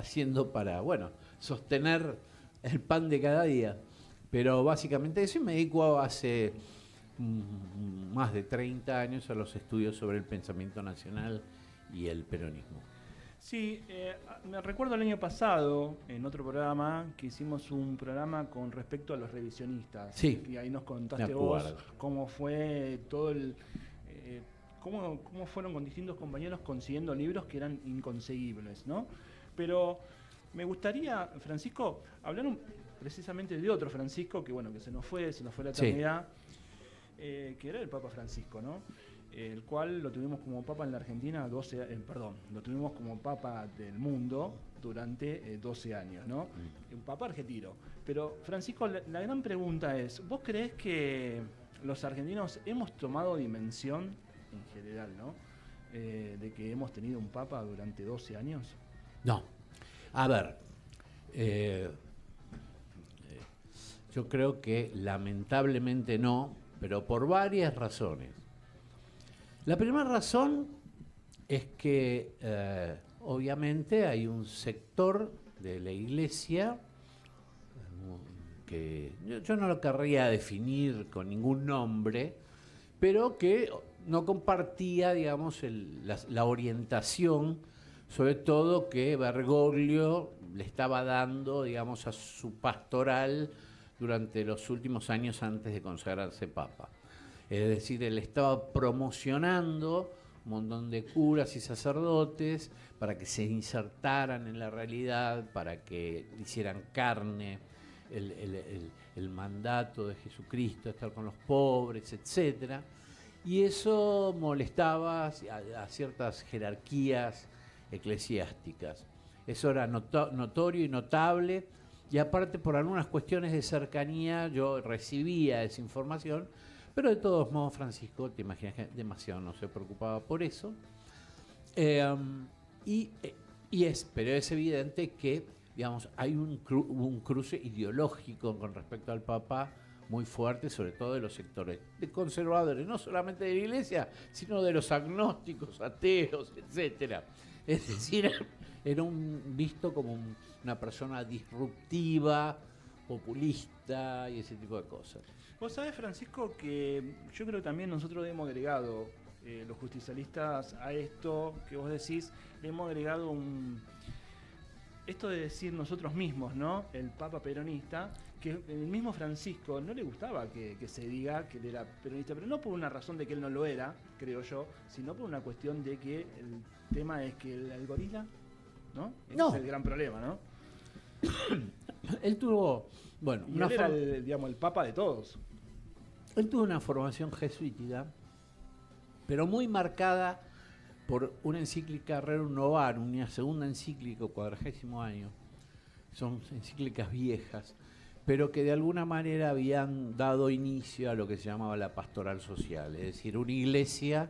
haciendo para, bueno, sostener el pan de cada día. Pero básicamente eso, y me dedico hace más de 30 años a los estudios sobre el pensamiento nacional y el peronismo. Sí, me recuerdo el año pasado, en otro programa, que hicimos un programa con respecto a los revisionistas. Sí, Y ahí nos me contaste acuerdo. vos cómo fue todo el... cómo fueron con distintos compañeros consiguiendo libros que eran inconseguibles, ¿no? Pero me gustaría, Francisco, hablar precisamente de otro Francisco, que bueno, que se nos fue la Sí, eternidad, que era el Papa Francisco, ¿no? El cual lo tuvimos como Papa en la Argentina lo tuvimos como Papa del mundo durante 12 años, ¿no? Un Papa argentino. Pero Francisco, la gran pregunta es, ¿vos creés que los argentinos hemos tomado dimensión, en general, ¿no? De que hemos tenido un Papa durante 12 años? no. A ver, yo creo que lamentablemente no, pero por varias razones. La primera razón es que obviamente hay un sector de la Iglesia que yo no lo querría definir con ningún nombre, pero que no compartía, digamos, la orientación, sobre todo que Bergoglio le estaba dando, digamos, a su pastoral durante los últimos años antes de consagrarse papa. Es decir, él estaba promocionando un montón de curas y sacerdotes para que se insertaran en la realidad, para que hicieran carne el mandato de Jesucristo, estar con los pobres, etcétera. Y eso molestaba a ciertas jerarquías eclesiásticas. Eso era notorio y notable, y aparte por algunas cuestiones de cercanía yo recibía esa información, pero de todos modos Francisco, te imaginas que demasiado no se preocupaba por eso. Eh, y, pero es evidente que, digamos, hay un cruce ideológico con respecto al Papa muy fuerte, sobre todo de los sectores de conservadores, no solamente de la Iglesia, sino de los agnósticos, ateos, etcétera. Es decir, era visto como una persona disruptiva, populista y ese tipo de cosas. Vos sabés, Francisco, que yo creo que también nosotros hemos agregado, los justicialistas, a esto que vos decís, le hemos agregado esto de decir nosotros mismos, ¿no? El Papa peronista, que el mismo Francisco no le gustaba que se diga que él era peronista, pero no por una razón de que él no lo era, creo yo, sino por una cuestión de que el tema es que el gorila, ¿no? Ese No. es el gran problema, ¿no? Él tuvo, bueno, Y él era el Papa de todos. Él tuvo una formación jesuítica, pero muy marcada por una encíclica Rerum Novarum, una segunda encíclica, 40º año. Son encíclicas viejas, pero que de alguna manera habían dado inicio a lo que se llamaba la pastoral social, es decir, una iglesia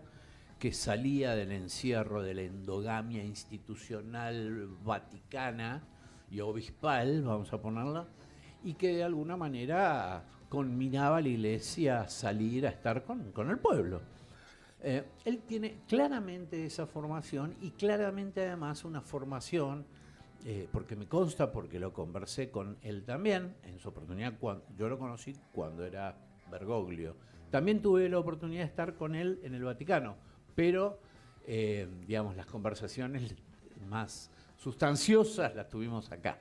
que salía del encierro de la endogamia institucional vaticana y obispal, vamos a ponerla, y que de alguna manera conminaba a la iglesia a salir a estar con el pueblo. Él tiene claramente esa formación y claramente además una formación, porque me consta, porque lo conversé con él también, en su oportunidad, yo lo conocí cuando era Bergoglio. También tuve la oportunidad de estar con él en el Vaticano, pero digamos, las conversaciones más sustanciosas las tuvimos acá.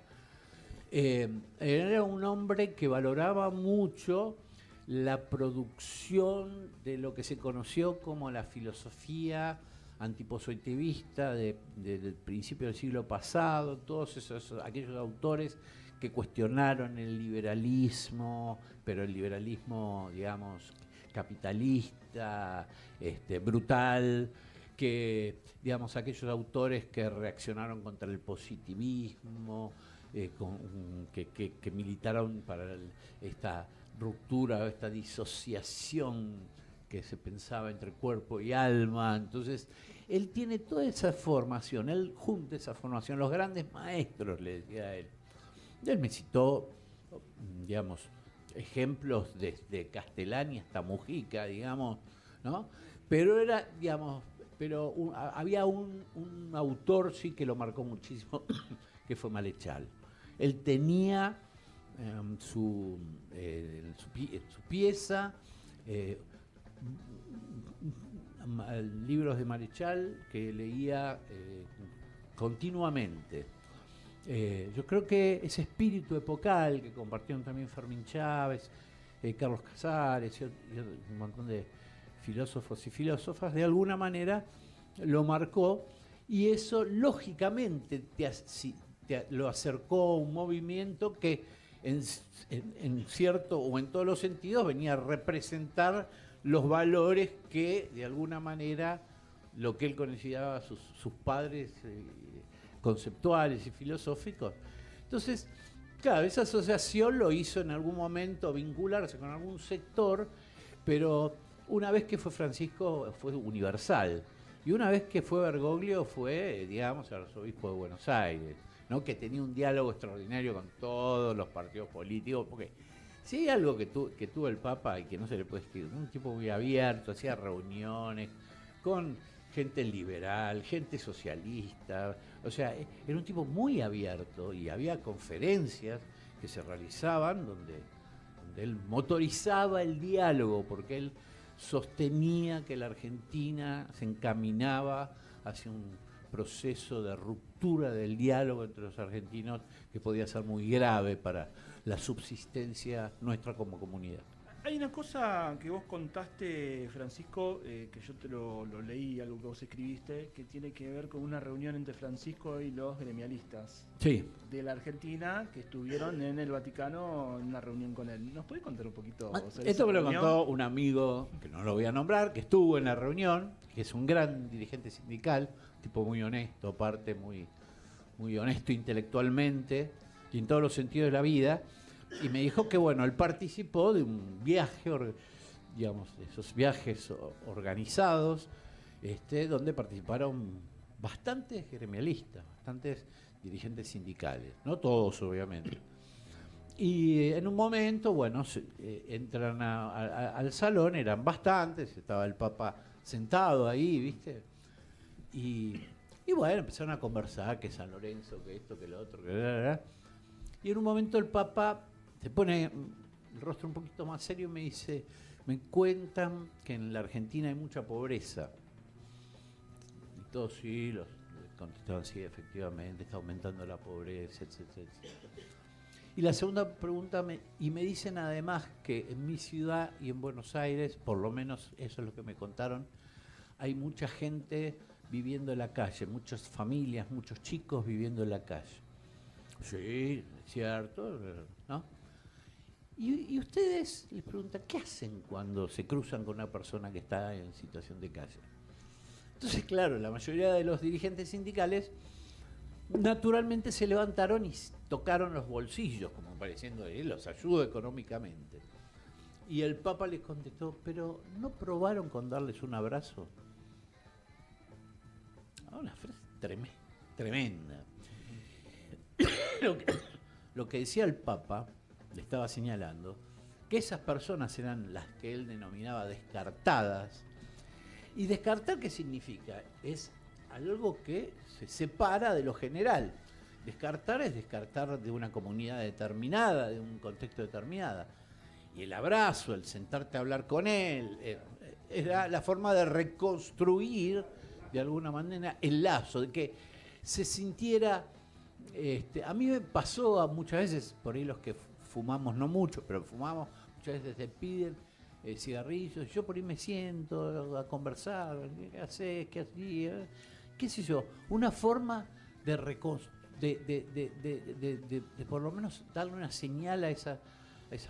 Era un hombre que valoraba mucho la producción de lo que se conoció como la filosofía antipositivista del principio del siglo pasado, todos aquellos autores que cuestionaron el liberalismo, pero el liberalismo, digamos, capitalista, brutal, que, digamos, aquellos autores que reaccionaron contra el positivismo, que militaron para esta ruptura, esta disociación que se pensaba entre cuerpo y alma. Entonces, él tiene toda esa formación, él junta esa formación, los grandes maestros, le decía a él. Él me citó, digamos, ejemplos desde Castellani hasta Mujica, digamos, ¿no? Pero era, digamos, había un autor sí que lo marcó muchísimo, que fue Malechal. Él tenía su pieza, libros de Malechal que leía continuamente. Yo creo que ese espíritu epocal que compartieron también Fermín Chávez, Carlos Casares y un montón de filósofos y filósofas, de alguna manera lo marcó, y eso lógicamente lo acercó a un movimiento que en cierto o en todos los sentidos venía a representar los valores que de alguna manera lo que él consideraba sus padres conceptuales y filosóficos. Entonces, claro, esa asociación lo hizo en algún momento vincularse con algún sector, pero una vez que fue Francisco fue universal. Y una vez que fue Bergoglio fue, digamos, el arzobispo de Buenos Aires, ¿no? Que tenía un diálogo extraordinario con todos los partidos políticos, porque si hay algo que tuvo el Papa y que no se le puede escribir, un tipo muy abierto, hacía reuniones con gente liberal, gente socialista, o sea, era un tipo muy abierto y había conferencias que se realizaban donde él motorizaba el diálogo, porque él sostenía que la Argentina se encaminaba hacia un proceso de ruptura del diálogo entre los argentinos que podía ser muy grave para la subsistencia nuestra como comunidad. Hay una cosa que vos contaste, Francisco, que yo te lo leí, algo que vos escribiste, que tiene que ver con una reunión entre Francisco y los gremialistas de la Argentina que estuvieron en el Vaticano en una reunión con él. ¿Nos podés contar un poquito sobre esto? Me lo reunión? contó un amigo, que no lo voy a nombrar, que estuvo en la reunión, que es un gran dirigente sindical, tipo muy honesto, aparte muy, muy honesto intelectualmente y en todos los sentidos de la vida. Y me dijo que, bueno, él participó de un viaje, digamos, de esos viajes organizados, donde participaron bastantes gremialistas, bastantes dirigentes sindicales, no todos, obviamente. Y en un momento, bueno, entran al salón, eran bastantes, estaba el Papa sentado ahí, ¿viste? Y bueno, empezaron a conversar, que San Lorenzo, que esto, que lo otro, que bla. Y en un momento el Papa se pone el rostro un poquito más serio y me dice, me cuentan que en la Argentina hay mucha pobreza. Y todos sí, los contestaban, sí, efectivamente, está aumentando la pobreza, etcétera, etcétera. Y la segunda pregunta, me dicen además que en mi ciudad y en Buenos Aires, por lo menos eso es lo que me contaron, hay mucha gente viviendo en la calle, muchas familias, muchos chicos viviendo en la calle. Sí, es cierto, ¿no? Y ustedes les preguntan, ¿qué hacen cuando se cruzan con una persona que está en situación de calle? Entonces, claro, la mayoría de los dirigentes sindicales naturalmente se levantaron y tocaron los bolsillos, como pareciendo, los ayudo económicamente. Y el Papa les contestó, ¿pero no probaron con darles un abrazo? Una frase tremenda. Lo que decía el Papa, le estaba señalando, que esas personas eran las que él denominaba descartadas. ¿Y descartar qué significa? Es algo que se separa de lo general. Descartar es descartar de una comunidad determinada, de un contexto determinado. Y el abrazo, el sentarte a hablar con él, era la forma de reconstruir de alguna manera el lazo, de que se sintiera... a mí me pasó muchas veces, por ahí los que fumamos, no mucho, pero fumamos, muchas veces te piden cigarrillos, yo por ahí me siento a conversar, ¿qué haces? ¿Qué hacías? ¿Qué sé yo? Una forma de por lo menos darle una señal a esas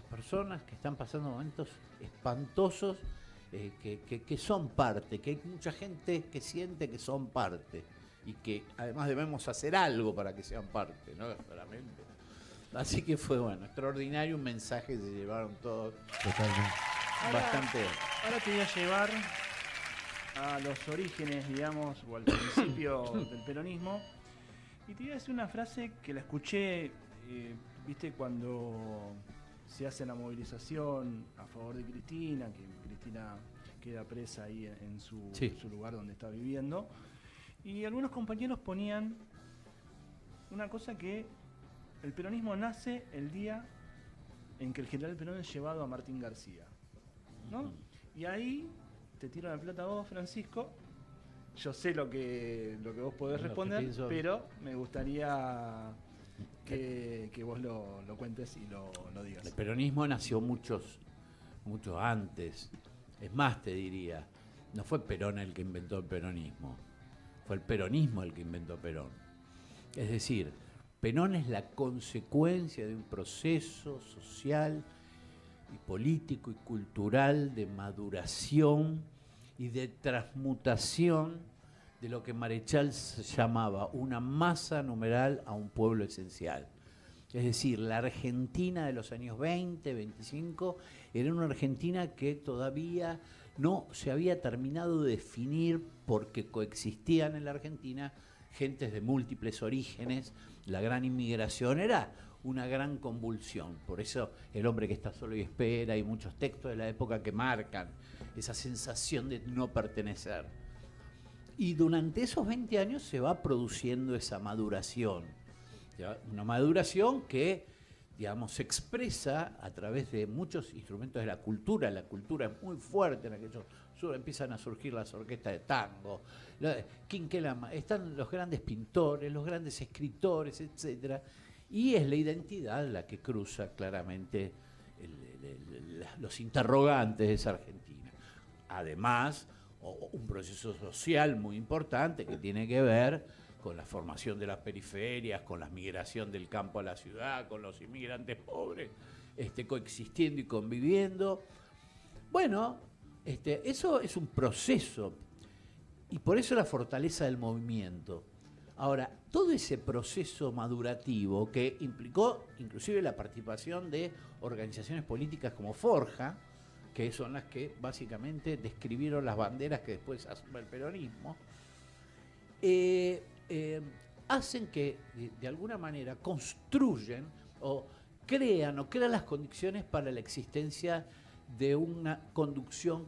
personas que están pasando momentos espantosos, que son parte, que hay mucha gente que siente que son parte y que además debemos hacer algo para que sean parte, ¿no? Claramente. Así que fue, bueno, extraordinario, un mensaje que se llevaron todos. Totalmente. Bastante. Ahora te voy a llevar a los orígenes, digamos, o al principio del peronismo. Y te voy a decir una frase que la escuché, viste, cuando se hace la movilización a favor de Cristina, que Cristina queda presa ahí en su lugar donde está viviendo. Y algunos compañeros ponían una cosa que el peronismo nace el día en que el general Perón es llevado a Martín García, ¿no? Y ahí te tiro la plata a vos, Francisco. Yo sé lo que vos podés responder, pero me gustaría que vos lo cuentes y lo digas. El peronismo nació mucho antes. Es más, te diría, no fue Perón el que inventó el peronismo, fue el peronismo el que inventó Perón. Es decir, Perón es la consecuencia de un proceso social y político y cultural de maduración y de transmutación de lo que Marechal llamaba una masa numeral a un pueblo esencial. Es decir, la Argentina de los años 20, 25, era una Argentina que todavía no se había terminado de definir porque coexistían en la Argentina gentes de múltiples orígenes. La gran inmigración era una gran convulsión. Por eso El hombre que está solo y espera, y muchos textos de la época que marcan esa sensación de no pertenecer. Y durante esos 20 años se va produciendo esa maduración. ¿Ya? Una maduración que, digamos, se expresa a través de muchos instrumentos de la cultura. La cultura es muy fuerte en aquellos. Empiezan a surgir las orquestas de tango, Quinquelama, están los grandes pintores, los grandes escritores, etcétera. Y es la identidad la que cruza claramente los interrogantes de esa Argentina. Además, un proceso social muy importante que tiene que ver con la formación de las periferias, con la migración del campo a la ciudad, con los inmigrantes pobres coexistiendo y conviviendo. Bueno, eso es un proceso, y por eso la fortaleza del movimiento. Ahora, todo ese proceso madurativo que implicó inclusive la participación de organizaciones políticas como Forja, que son las que básicamente describieron las banderas que después asume el peronismo, hacen que de alguna manera construyen o crean las condiciones para la existencia de una conducción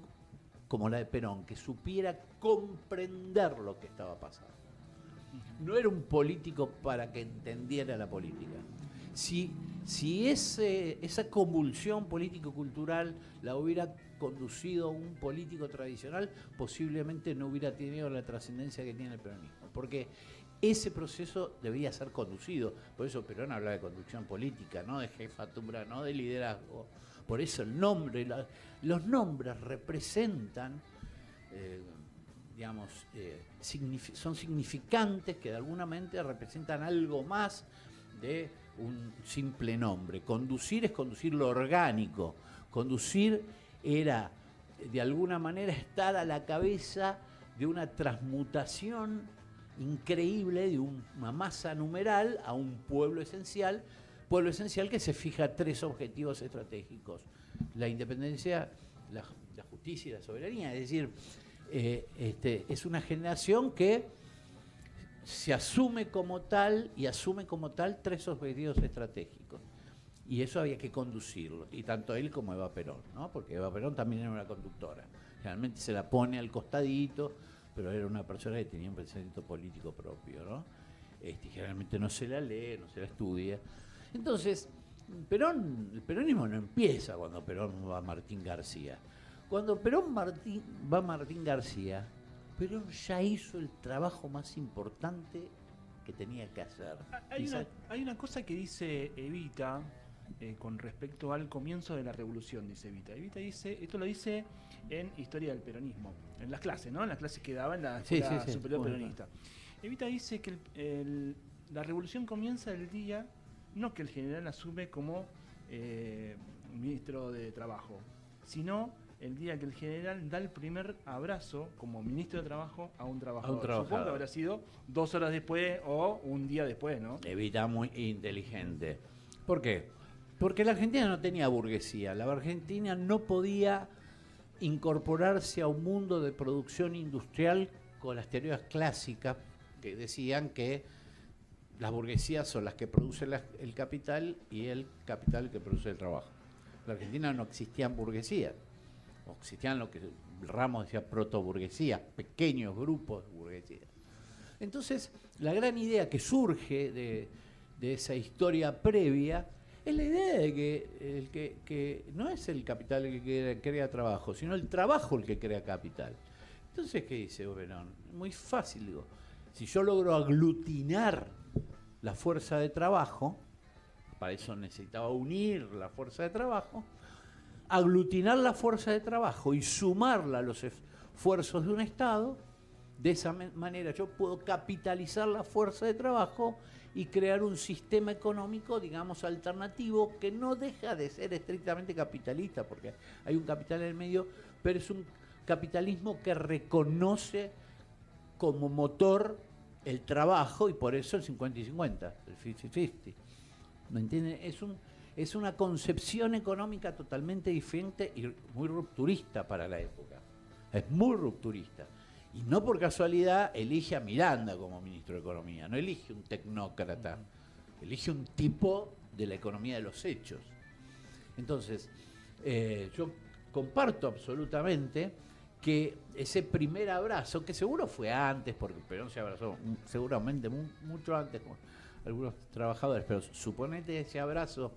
como la de Perón, que supiera comprender lo que estaba pasando. No era un político para que entendiera la política. Si esa convulsión político-cultural la hubiera conducido un político tradicional, posiblemente no hubiera tenido la trascendencia que tiene el peronismo, porque ese proceso debía ser conducido. Por eso Perón habla de conducción política, no de jefatura, no de liderazgo. Por eso el nombre, los nombres representan, son significantes, que de alguna manera representan algo más de un simple nombre. Conducir es conducir lo orgánico. Conducir era, de alguna manera, estar a la cabeza de una transmutación increíble de una masa numeral a un pueblo esencial que se fija 3 objetivos estratégicos: la independencia, la justicia y la soberanía. Es decir, es una generación que se asume como tal, y asume como tal 3 objetivos estratégicos. Y eso había que conducirlo, y tanto él como Eva Perón, ¿no? Porque Eva Perón también era una conductora. Generalmente se la pone al costadito, pero era una persona que tenía un pensamiento político propio, ¿no? Generalmente no se la lee, no se la estudia. Entonces, el peronismo no empieza cuando Perón va a Martín García. Cuando Perón va a Martín García, Perón ya hizo el trabajo más importante que tenía que hacer. Hay una cosa que dice Evita con respecto al comienzo de la revolución, dice Evita. Evita dice, esto lo dice en Historia del Peronismo, en las clases, ¿no? En las clases que daba en la Escuela Superior Peronista. Evita dice que la revolución comienza el día, no que el general asume como ministro de Trabajo, sino el día que el general da el primer abrazo como ministro de Trabajo a un trabajador. Supongo que habrá sido 2 horas después o un día después, ¿no? Evita muy inteligente. ¿Por qué? Porque la Argentina no tenía burguesía. La Argentina no podía incorporarse a un mundo de producción industrial con las teorías clásicas que decían que las burguesías son las que producen el capital y el capital el que produce el trabajo. En la Argentina no existían burguesías. Existían lo que Ramos decía protoburguesía, pequeños grupos de burguesía. Entonces, la gran idea que surge de esa historia previa es la idea de que no es el capital el que crea trabajo, sino el trabajo el que crea capital. Entonces, ¿qué dice Oberón? Muy fácil, digo. Si yo logro aglutinar la fuerza de trabajo, para eso necesitaba unir la fuerza de trabajo, aglutinar la fuerza de trabajo y sumarla a los esfuerzos de un Estado, de esa manera yo puedo capitalizar la fuerza de trabajo y crear un sistema económico, digamos, alternativo, que no deja de ser estrictamente capitalista, porque hay un capital en el medio, pero es un capitalismo que reconoce como motor el trabajo, y por eso el 50 y 50, el 50-50. ¿Me entienden? Es una concepción económica totalmente diferente y muy rupturista para la época. Es muy rupturista. Y no por casualidad elige a Miranda como ministro de Economía, no elige un tecnócrata, elige un tipo de la economía de los hechos. Entonces, yo comparto absolutamente que ese primer abrazo, que seguro fue antes, porque Perón se abrazó seguramente mucho antes con algunos trabajadores, pero suponete ese abrazo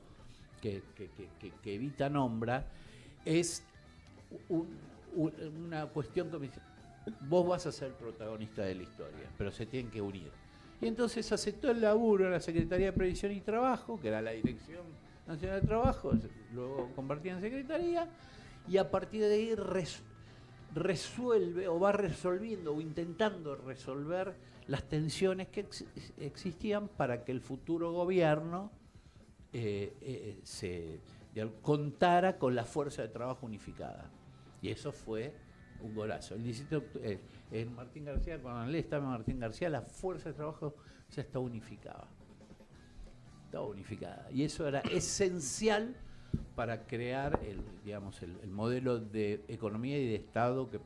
que Evita nombra, es una cuestión que me dice, vos vas a ser protagonista de la historia, pero se tienen que unir. Y entonces aceptó el laburo en la Secretaría de Previsión y Trabajo, que era la Dirección Nacional de Trabajo, luego convertida en Secretaría, y a partir de ahí resuelve o va resolviendo o intentando resolver las tensiones que existían para que el futuro gobierno contara con la fuerza de trabajo unificada. Y eso fue un golazo. El 17 de octubre, en Martín García, cuando él estaba en Martín García, la fuerza de trabajo ya estaba unificada. Estaba unificada. Y eso era esencial para crear el modelo de economía y de Estado que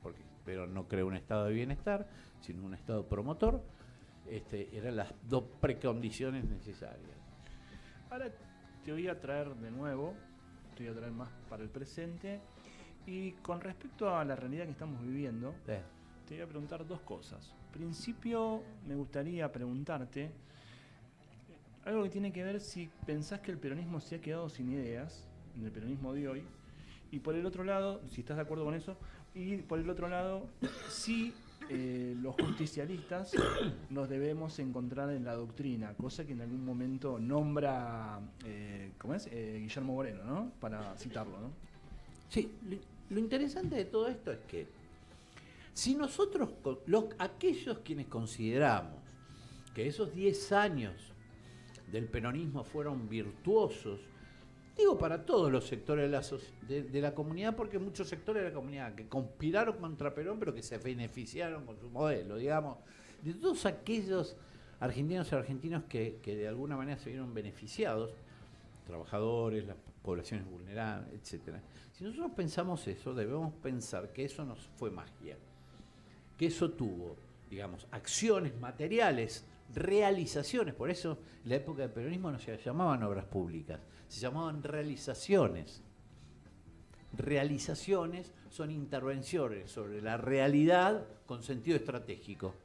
porque Perón no creó un Estado de bienestar, sino un Estado promotor. Eran las dos precondiciones necesarias. Ahora te voy a traer de nuevo, te voy a traer más para el presente. Y con respecto a la realidad que estamos viviendo, Sí. te voy a preguntar dos cosas. En principio, me gustaría preguntarte algo que tiene que ver si pensás que el peronismo se ha quedado sin ideas, en el peronismo de hoy, y por el otro lado, si estás de acuerdo con eso, y por el otro lado, si los justicialistas nos debemos encontrar en la doctrina, cosa que en algún momento nombra, Guillermo Moreno, ¿no? Para citarlo, ¿no? Sí, lo interesante de todo esto es que si nosotros, aquellos quienes consideramos que esos 10 años del peronismo fueron virtuosos, digo para todos los sectores de la comunidad, porque muchos sectores de la comunidad que conspiraron contra Perón, pero que se beneficiaron con su modelo, digamos, de todos aquellos argentinos y argentinos que de alguna manera se vieron beneficiados, trabajadores, las poblaciones vulnerables, etcétera. Si nosotros pensamos eso, debemos pensar que eso no fue magia, que eso tuvo, digamos, acciones materiales, realizaciones. Por eso en la época del peronismo no se llamaban obras públicas, se llamaban realizaciones. Realizaciones son intervenciones sobre la realidad con sentido estratégico.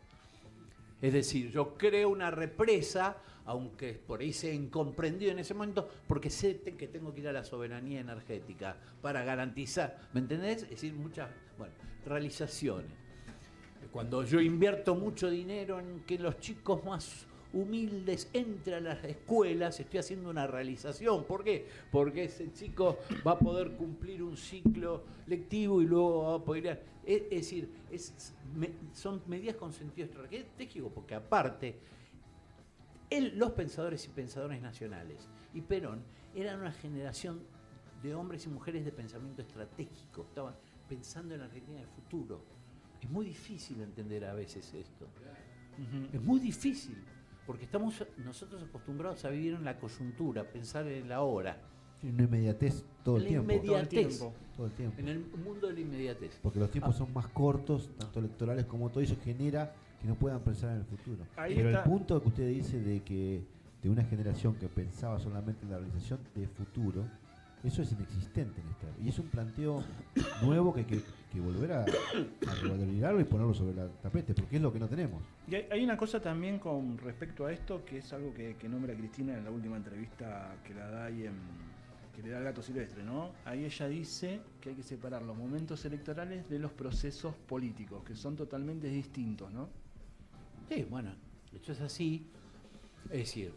Es decir, yo creo una represa, aunque por ahí sea incomprendido en ese momento, porque sé que tengo que ir a la soberanía energética para garantizar, ¿me entendés? Es decir, muchas, realizaciones. Cuando yo invierto mucho dinero en que los chicos más humildes entren a las escuelas, estoy haciendo una realización. ¿Por qué? Porque ese chico va a poder cumplir un ciclo lectivo y luego va a poder ir es decir, son medidas con sentido estratégico, porque aparte, los pensadores y pensadores nacionales y Perón eran una generación de hombres y mujeres de pensamiento estratégico, estaban pensando en la Argentina del futuro. Es muy difícil entender a veces esto. Es muy difícil, porque estamos nosotros acostumbrados a vivir en la coyuntura, pensar en la hora. En una inmediatez todo el tiempo. Todo el tiempo. En el mundo de la inmediatez. Porque los tiempos son más cortos, tanto electorales como todo, y eso genera que no puedan pensar en el futuro. Pero el punto que usted dice de una generación que pensaba solamente en la realización de futuro, eso es inexistente en esta. Y es un planteo nuevo que que volver a revalorarlo y ponerlo sobre la tapete, porque es lo que no tenemos. Y hay una cosa también con respecto a esto, que es algo que nombra Cristina en la última entrevista que la da ahí que le da al Gato Silvestre, ¿no? Ahí ella dice que hay que separar los momentos electorales de los procesos políticos, que son totalmente distintos, ¿no? Sí, bueno, de hecho es así. Es decir,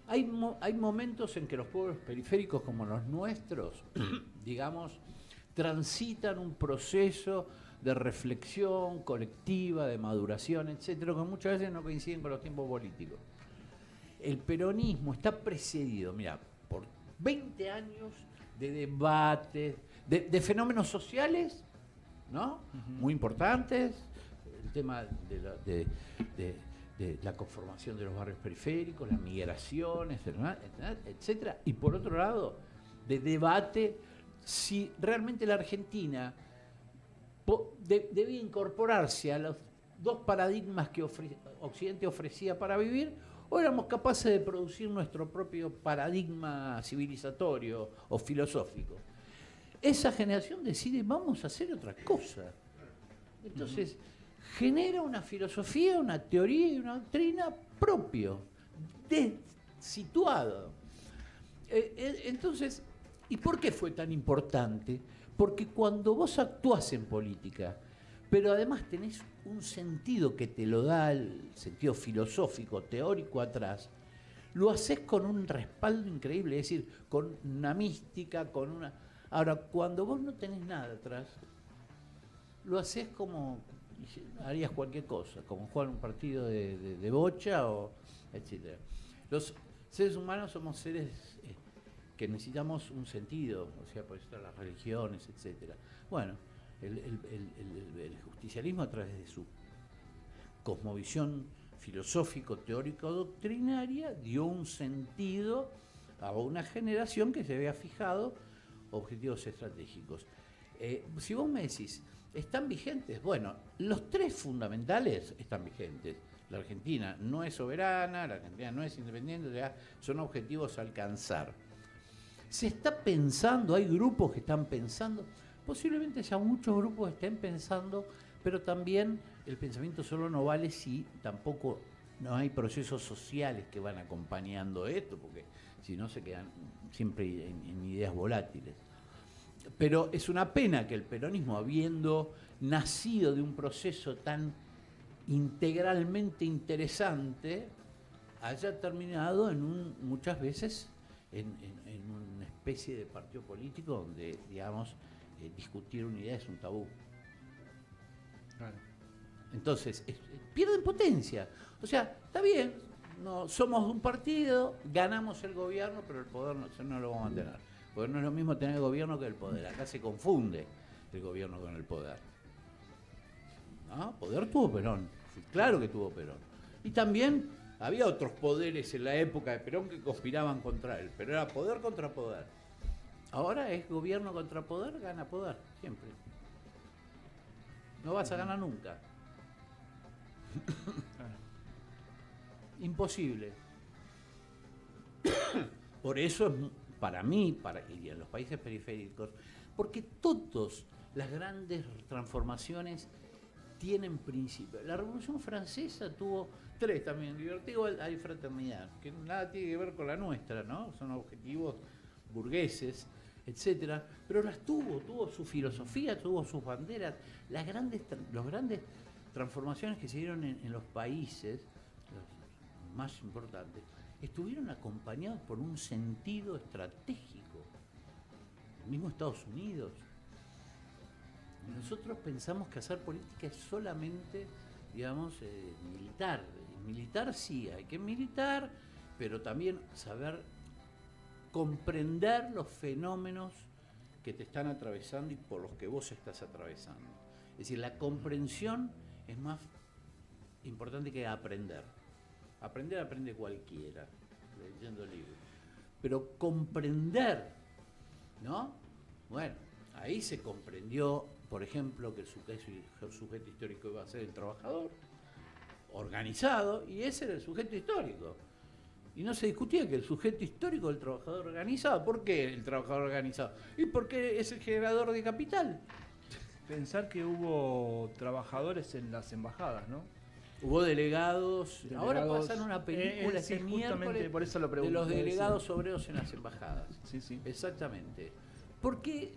hay momentos en que los pueblos periféricos como los nuestros, digamos, transitan un proceso de reflexión colectiva, de maduración, etcétera, que muchas veces no coinciden con los tiempos políticos. El peronismo está precedido, mira, por 20 años de debates, de fenómenos sociales, ¿no? Muy importantes, el tema de la conformación de los barrios periféricos, las migraciones, etcétera, y por otro lado, de debate si realmente la Argentina debía incorporarse a los dos paradigmas que Occidente ofrecía para vivir, o éramos capaces de producir nuestro propio paradigma civilizatorio o filosófico. Esa generación decide, vamos a hacer otra cosa. Entonces, genera una filosofía, una teoría y una doctrina propio, situado. Entonces, ¿y por qué fue tan importante? Porque cuando vos actuás en política, pero además tenés un sentido que te lo da el sentido filosófico, teórico atrás, lo haces con un respaldo increíble, es decir, con una mística, con una... Ahora, cuando vos no tenés nada atrás, lo haces como harías cualquier cosa, como jugar un partido de bocha, o etc. Los seres humanos somos seres que necesitamos un sentido, o sea, por eso están las religiones, etc. Bueno, el justicialismo a través de su cosmovisión filosófico, teórico, doctrinaria, dio un sentido a una generación que se había fijado objetivos estratégicos. Si vos me decís, ¿están vigentes? Bueno, los tres fundamentales están vigentes. La Argentina no es soberana, la Argentina no es independiente, o sea, son objetivos a alcanzar. Se está pensando, hay grupos que están pensando, posiblemente ya muchos grupos estén pensando, pero también el pensamiento solo no vale si tampoco no hay procesos sociales que van acompañando esto, porque si no se quedan siempre en ideas volátiles. Pero es una pena que el peronismo, habiendo nacido de un proceso tan integralmente interesante, haya terminado muchas veces en una especie de partido político donde, digamos, discutir una idea es un tabú. Claro. Entonces, pierden potencia. O sea, está bien, no somos un partido, ganamos el gobierno, pero el poder no lo vamos a tener. Porque no es lo mismo tener el gobierno que el poder. Acá se confunde el gobierno con el poder. ¿No? Poder tuvo Perón, claro que tuvo Perón. Y también había otros poderes en la época de Perón que conspiraban contra él, pero era poder contra poder. Ahora es gobierno contra poder, gana poder, siempre. No vas a ganar nunca. Imposible. Por eso es, para mí, y en los países periféricos, porque todas las grandes transformaciones tienen principios. La Revolución Francesa tuvo tres también, libertad, igualdad y fraternidad, que nada tiene que ver con la nuestra, ¿no? Son objetivos burgueses, etcétera, pero las tuvo su filosofía, tuvo sus banderas. Las grandes transformaciones que se dieron en los países, los más importantes, estuvieron acompañados por un sentido estratégico. El mismo Estados Unidos. Nosotros pensamos que hacer política es solamente, digamos, militar. Militar sí, hay que militar, pero también saber comprender los fenómenos que te están atravesando y por los que vos estás atravesando. Es decir, la comprensión es más importante que aprender. Aprender aprende cualquiera, leyendo libros. Pero comprender, ¿no? Bueno, ahí se comprendió, por ejemplo, que el sujeto histórico iba a ser el trabajador organizado, y ese era el sujeto histórico. Y no se discutía que el sujeto histórico del trabajador organizado. ¿Por qué el trabajador organizado? Y porque es el generador de capital. Pensar que hubo trabajadores en las embajadas, ¿no? Hubo delegados. Ahora pasan una película sí, este justamente miércoles por eso lo de pregunto, los delegados obreros en las embajadas. Sí. Exactamente. Porque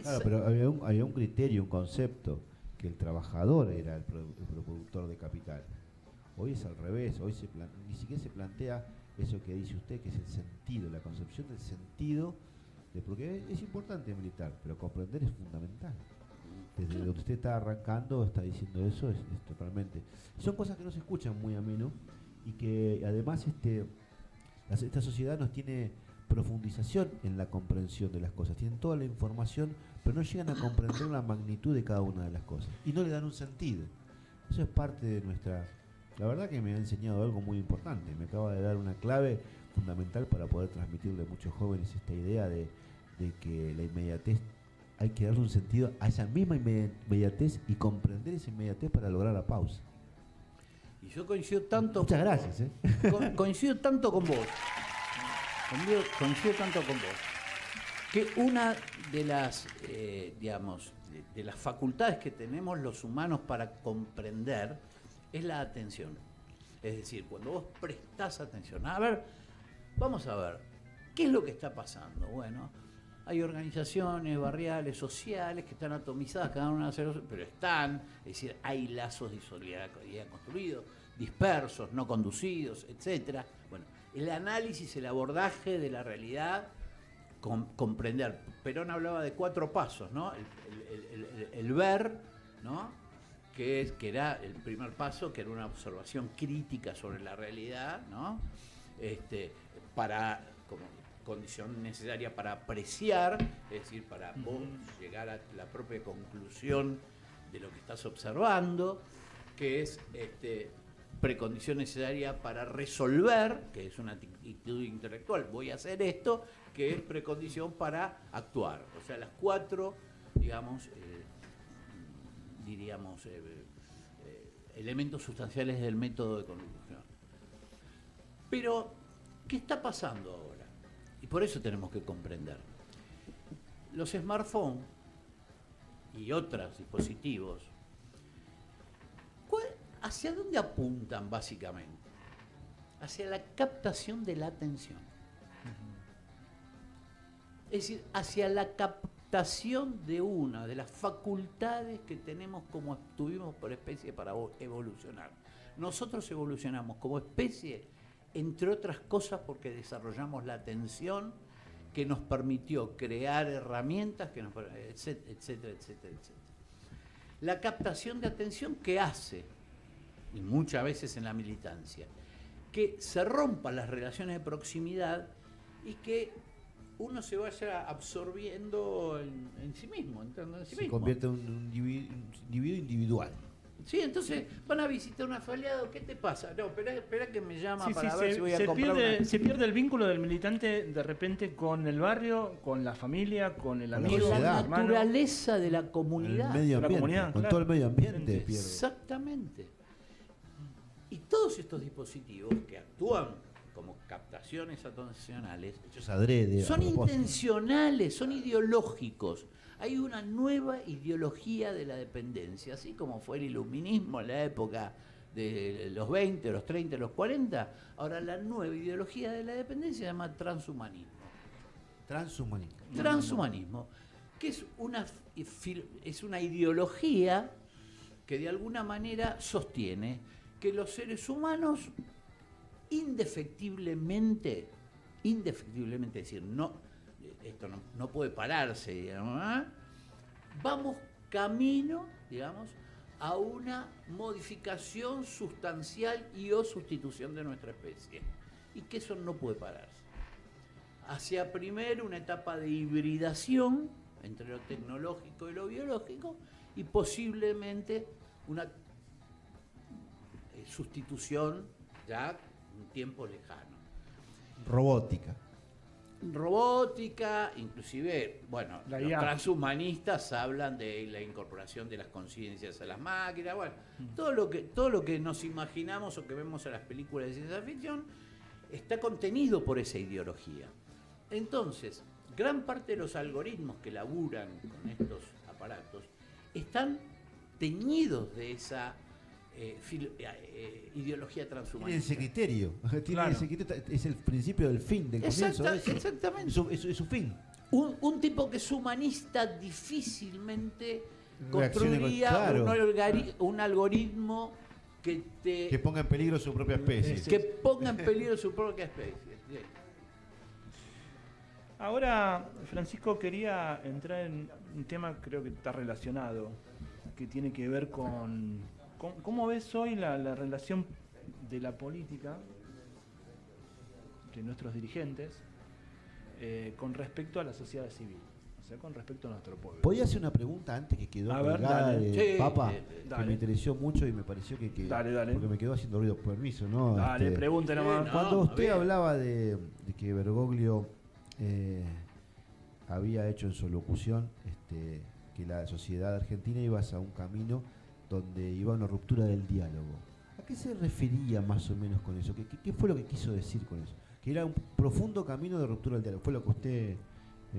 claro, pero había un criterio, un concepto, que el trabajador era el productor de capital. Hoy es al revés, hoy ni siquiera se plantea eso que dice usted, que es el sentido, la concepción del sentido, porque es importante militar, pero comprender es fundamental. Desde donde usted está arrancando, está diciendo eso, es totalmente. Son cosas que no se escuchan muy a menudo y que además esta sociedad nos tiene profundización en la comprensión de las cosas. Tienen toda la información, pero no llegan a comprender la magnitud de cada una de las cosas. Y no le dan un sentido. Eso es parte de nuestra... La verdad que me ha enseñado algo muy importante. Me acaba de dar una clave fundamental para poder transmitirle a muchos jóvenes esta idea de que la inmediatez, hay que darle un sentido a esa misma inmediatez y comprender esa inmediatez para lograr la pausa. Y yo coincido tanto... Muchas gracias. Coincido tanto con vos. Coincido tanto con vos. Que una de las, digamos, de las facultades que tenemos los humanos para comprender es la atención. Es decir, cuando vos prestás atención. A ver, vamos a ver, ¿qué es lo que está pasando? Bueno, hay organizaciones barriales, sociales, que están atomizadas, cada una pero están, es decir, hay lazos de solidaridad construidos, dispersos, no conducidos, etcétera. Bueno, el análisis, el abordaje de la realidad, comprender. Perón hablaba de 4 pasos, ¿no? El ver, ¿no? Que era el primer paso, que era una observación crítica sobre la realidad, ¿no? Como condición necesaria para apreciar, es decir, para vos llegar a la propia conclusión de lo que estás observando, que es precondición necesaria para resolver, que es una actitud intelectual, voy a hacer esto, que es precondición para actuar. O sea, las 4, digamos, diríamos, elementos sustanciales del método de conducción. Pero, ¿qué está pasando ahora? Y por eso tenemos que comprender. Los smartphones y otros dispositivos, ¿hacia dónde apuntan básicamente? Hacia la captación de la atención. Es decir, hacia la captación de una de las facultades que tenemos como tuvimos por especie para evolucionar. Nosotros evolucionamos como especie, entre otras cosas, porque desarrollamos la atención que nos permitió crear herramientas, etcétera, etcétera, etcétera. La captación de atención que hace, y muchas veces en la militancia, que se rompan las relaciones de proximidad y que uno se vaya absorbiendo en sí mismo, entrando en sí mismo. Se convierte en un individuo individual. Sí, entonces van a visitar un afiliado, ¿qué te pasa? No, espera que me llama para ver si voy a comprar Se pierde el vínculo del militante de repente con el barrio, con la familia, con el amigo, con la naturaleza de la comunidad. El medio ambiente, la comunidad, con todo el medio ambiente pierde. Exactamente. Y todos estos dispositivos que actúan como captaciones atencionales son intencionales, son ideológicos. Hay una nueva ideología de la dependencia, así como fue el iluminismo en la época de los 20, los 30, los 40. Ahora la nueva ideología de la dependencia se llama transhumanismo. Transhumanismo, que es una ideología que de alguna manera sostiene que los seres humanos indefectiblemente, es decir, esto no puede pararse, digamos, ¿eh? Vamos camino, digamos, a una modificación sustancial y o sustitución de nuestra especie. Y que eso no puede pararse. Hacia primero una etapa de hibridación entre lo tecnológico y lo biológico y posiblemente una sustitución ya en un tiempo lejano. Robótica, inclusive, bueno, los transhumanistas hablan de la incorporación de las conciencias a las máquinas, bueno, todo lo que nos imaginamos o que vemos en las películas de ciencia ficción está contenido por esa ideología. Entonces, gran parte de los algoritmos que laburan con estos aparatos están teñidos de esa ideología transhumanista. Tiene ese criterio. Claro. Ese criterio, es el principio del fin, del comienzo. Exactamente. Es su fin. Un tipo que es humanista difícilmente Reaccione construiría claro. un algoritmo que ponga en peligro su propia especie. que ponga en peligro su propia especie. Bien. Ahora, Francisco, quería entrar en un tema creo que está relacionado, que tiene que ver con cómo ves hoy la relación de la política, de nuestros dirigentes, con respecto a la sociedad civil, o sea, con respecto a nuestro pueblo. ¿Podía hacer una pregunta antes que quedó A ver, colgada dale. de Sí, Papa? dale. Que me interesó mucho y me pareció que Dale. porque me quedó haciendo ruido. Permiso, ¿no? Dale, pregunte nomás. no. Cuando usted bien. hablaba de que Bergoglio había hecho en su locución que la sociedad argentina iba hacia un camino donde iba a una ruptura del diálogo, ¿a qué se refería más o menos con eso? ¿Qué fue lo que quiso decir con eso? Que era un profundo camino de ruptura del diálogo. Fue lo que usted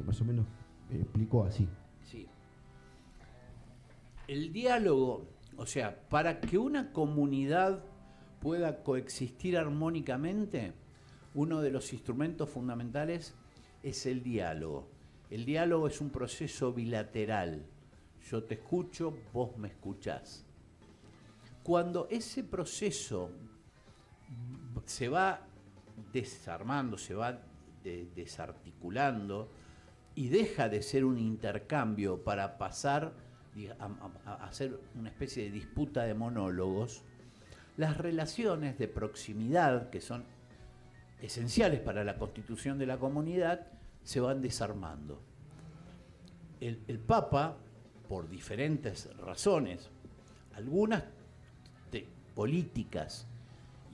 más o menos explicó así. Sí. El diálogo, o sea, para que una comunidad pueda coexistir armónicamente, uno de los instrumentos fundamentales es el diálogo. El diálogo es un proceso bilateral. Yo te escucho, vos me escuchás. Cuando ese proceso se va desarmando, se va desarticulando y deja de ser un intercambio para pasar a hacer una especie de disputa de monólogos, las relaciones de proximidad, que son esenciales para la constitución de la comunidad, se van desarmando. El Papa, por diferentes razones, algunas políticas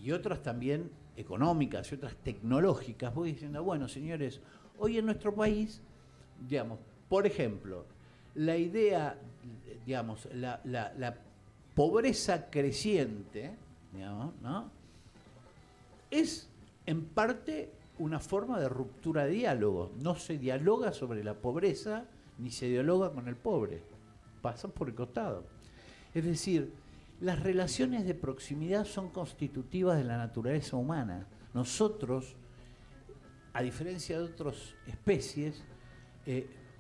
y otras también económicas y otras tecnológicas, voy diciendo, bueno, señores, hoy en nuestro país, digamos, por ejemplo, la idea, digamos, la pobreza creciente, digamos, ¿no? Es en parte una forma de ruptura de diálogo. No se dialoga sobre la pobreza ni se dialoga con el pobre. Pasan por el costado. Es decir, las relaciones de proximidad son constitutivas de la naturaleza humana. Nosotros, a diferencia de otras especies,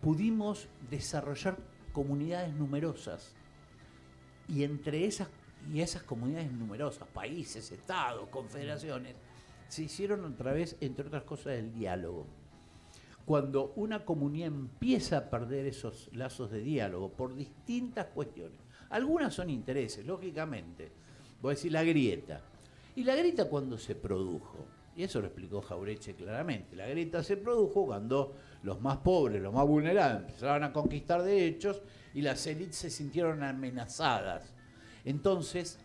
pudimos desarrollar comunidades numerosas. Y entre esas comunidades numerosas, países, estados, confederaciones, se hicieron a través, entre otras cosas, del diálogo. Cuando una comunidad empieza a perder esos lazos de diálogo por distintas cuestiones, algunas son intereses, lógicamente, voy a decir la grieta. Y la grieta cuando se produjo, y eso lo explicó Jauretche claramente, la grieta se produjo cuando los más pobres, los más vulnerables, empezaron a conquistar derechos y las élites se sintieron amenazadas. Entonces,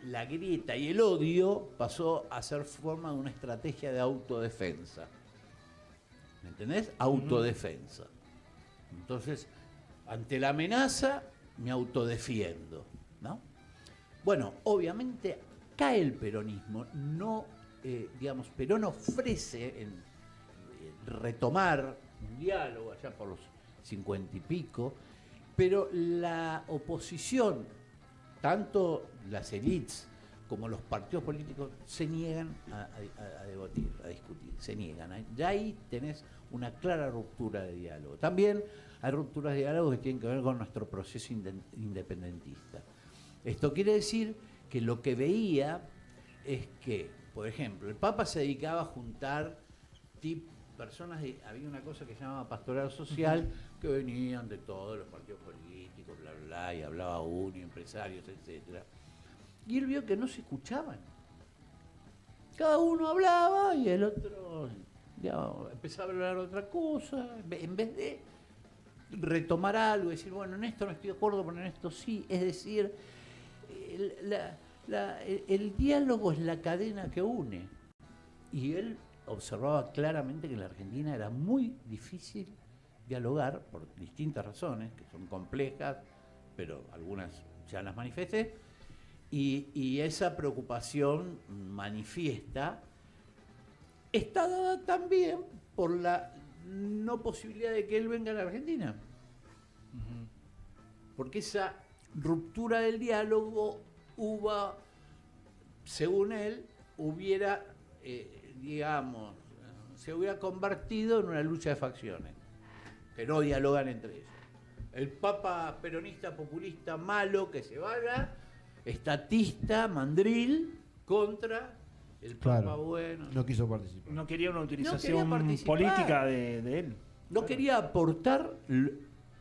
la grieta y el odio pasó a ser forma de una estrategia de autodefensa. ¿Me entendés? Autodefensa. Entonces, ante la amenaza, me autodefiendo, ¿no? Bueno, obviamente cae el peronismo, no, digamos, Perón ofrece retomar un diálogo allá por los 50 y pico, pero la oposición, tanto las élites como los partidos políticos, se niegan a debatir, a discutir, se niegan. Ya ahí tenés una clara ruptura de diálogo. También hay rupturas de diálogo que tienen que ver con nuestro proceso independentista. Esto quiere decir que lo que veía es que, por ejemplo, el Papa se dedicaba a juntar personas, había una cosa que se llamaba pastoral social, que venían de todos los partidos políticos, bla, bla, bla, y hablaba uno, empresarios, etcétera. Y él vio que no se escuchaban. Cada uno hablaba y el otro, digamos, empezaba a hablar otra cosa, en vez de retomar algo y decir, bueno, en esto no estoy de acuerdo, pero en esto sí. Es decir, el diálogo es la cadena que une. Y él observaba claramente que en la Argentina era muy difícil dialogar por distintas razones, que son complejas, pero algunas ya las manifesté, y esa preocupación manifiesta está dada también por no posibilidad de que él venga a la Argentina. Porque esa ruptura del diálogo hubo, según él, hubiera, digamos, se hubiera convertido en una lucha de facciones, que no dialogan entre ellos. El papa peronista, populista, malo, que se vaya, estatista, mandril, contra el papa bueno. No quiso participar. No quería una utilización participar. política de él. No quería aportar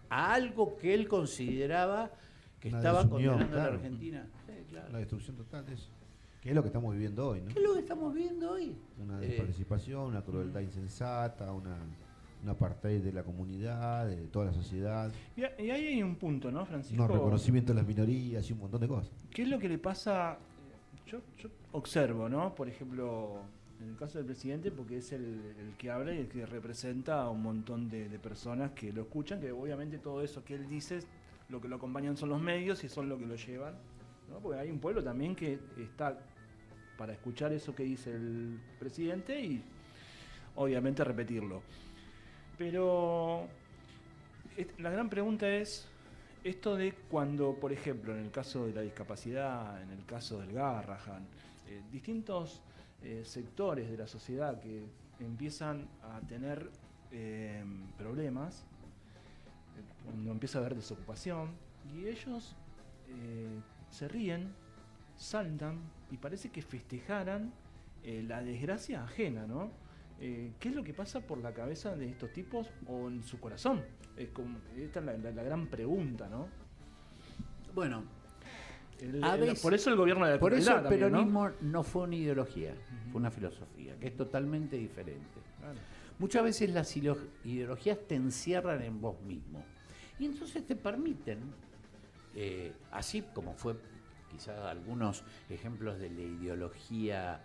a algo que él consideraba que Una estaba desunión, condenando a la claro. Argentina. Sí, claro. La destrucción total de eso. Que es lo que estamos viviendo hoy, ¿no? ¿Qué es lo que estamos viendo hoy? Una desparticipación, una crueldad insensata, una apartheid de la comunidad, de toda la sociedad, Y ahí hay un punto, ¿no, Francisco? no reconocimiento de las minorías y un montón de cosas. ¿Qué es lo que le pasa? Yo observo, ¿no? Por ejemplo, en el caso del presidente, porque es el que habla y el que representa a un montón de personas que lo escuchan, que obviamente todo eso que él dice, lo que lo acompañan son los medios y son lo que lo llevan, ¿no? Porque hay un pueblo también que está para escuchar eso que dice el presidente y obviamente repetirlo. Pero la gran pregunta es esto de cuando, por ejemplo, en el caso de la discapacidad, en el caso del Garrahan, distintos sectores de la sociedad que empiezan a tener problemas, cuando empieza a haber desocupación, y ellos se ríen, saltan y parece que festejaran la desgracia ajena, ¿no? ¿Qué es lo que pasa por la cabeza de estos tipos o en su corazón? Esta es la gran pregunta, ¿no? Bueno, Por eso el gobierno de la por eso el también, peronismo ¿no? fue una ideología, fue una filosofía, que es totalmente diferente. Claro. Muchas veces las ideologías te encierran en vos mismo y entonces te permiten, así como fue quizás algunos ejemplos de la ideología,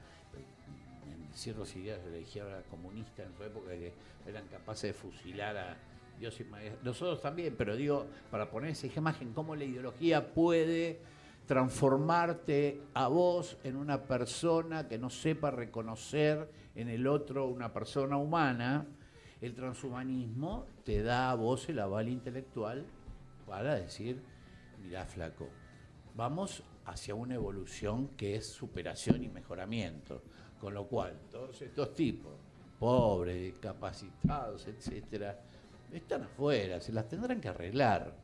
en ciertos ideas de la izquierda comunista en su época, que eran capaces de fusilar a Dios y María. Nosotros también, pero digo, para poner esa imagen, cómo la ideología puede transformarte a vos en una persona que no sepa reconocer en el otro una persona humana. El transhumanismo te da a vos el aval intelectual para decir, mirá, flaco, vamos hacia una evolución que es superación y mejoramiento, con lo cual todos estos tipos, pobres, discapacitados, etcétera, están afuera, se las tendrán que arreglar.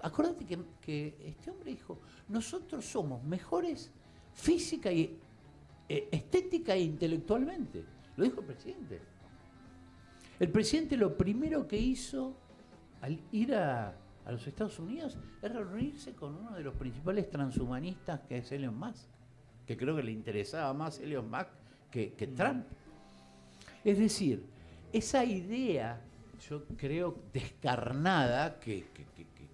Acuérdate que este hombre dijo, nosotros somos mejores física y estética e intelectualmente. Lo dijo el presidente. El presidente lo primero que hizo al ir a los Estados Unidos es reunirse con uno de los principales transhumanistas, que es Elon Musk, que creo que le interesaba más Elon Musk que Trump. Es decir, esa idea, yo creo, descarnada, que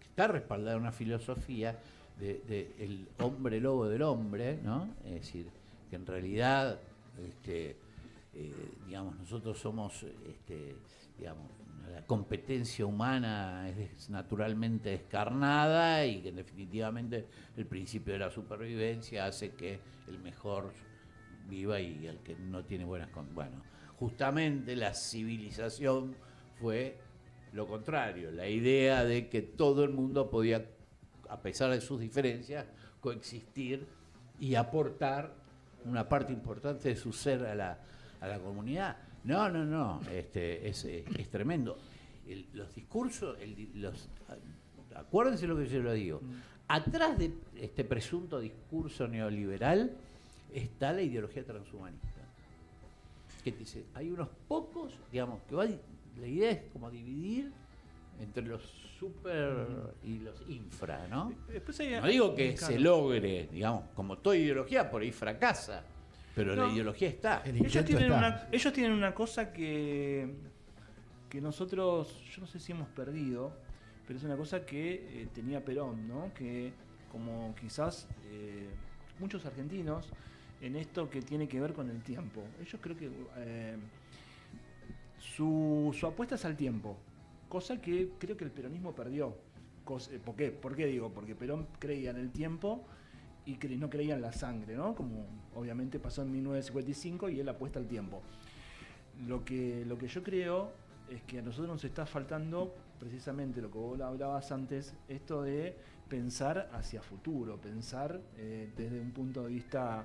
está respaldada en una filosofía de el hombre lobo del hombre, ¿no? Es decir, que en realidad, digamos, nosotros somos, digamos, la competencia humana es naturalmente descarnada y que definitivamente el principio de la supervivencia hace que el mejor viva y el que no tiene buenas condiciones. Bueno, justamente la civilización fue lo contrario, la idea de que todo el mundo podía, a pesar de sus diferencias, coexistir y aportar una parte importante de su ser a la comunidad. No, es tremendo. Los discursos, acuérdense lo que yo lo digo, atrás de este presunto discurso neoliberal está la ideología transhumanista. Que dice, hay unos pocos, digamos, que la idea es como dividir entre los super y los infra, ¿no? No digo que se logre, digamos, como toda ideología por ahí fracasa, pero la ideología está. Ellos tienen una cosa que nosotros, yo no sé si hemos perdido, pero es una cosa que tenía Perón, ¿no? Que como quizás muchos argentinos, en esto que tiene que ver con el tiempo. Ellos creo que su apuesta es al tiempo, cosa que creo que el peronismo perdió. ¿Por qué? ¿Por qué digo? Porque Perón creía en el tiempo y no creía en la sangre, ¿no? Como obviamente pasó en 1955 y él apuesta al tiempo. Lo que yo creo es que a nosotros nos está faltando precisamente lo que vos hablabas antes, esto de pensar hacia futuro, pensar desde un punto de vista,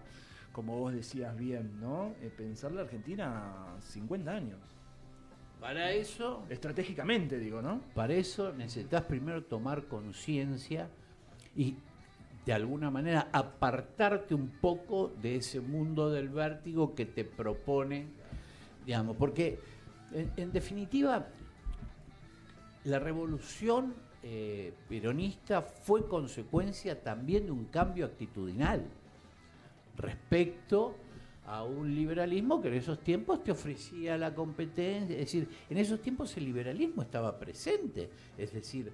como vos decías bien, ¿no? Pensar la Argentina 50 años. Para eso, Estratégicamente, digo, ¿no? para eso necesitas primero tomar conciencia y de alguna manera apartarte un poco de ese mundo del vértigo que te propone, digamos, porque en definitiva la revolución peronista fue consecuencia también de un cambio actitudinal respecto a un liberalismo que en esos tiempos te ofrecía la competencia, es decir, en esos tiempos el liberalismo estaba presente, es decir,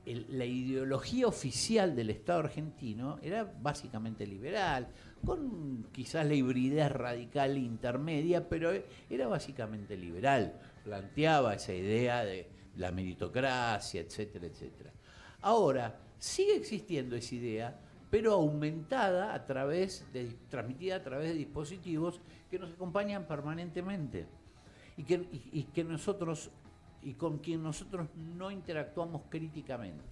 la ideología oficial del Estado argentino era básicamente liberal, con quizás la hibridez radical intermedia, pero era básicamente liberal, planteaba esa idea de la meritocracia, etcétera, etcétera. Ahora, sigue existiendo esa idea, pero aumentada transmitida a través de dispositivos que nos acompañan permanentemente y que nosotros y con quien nosotros no interactuamos críticamente.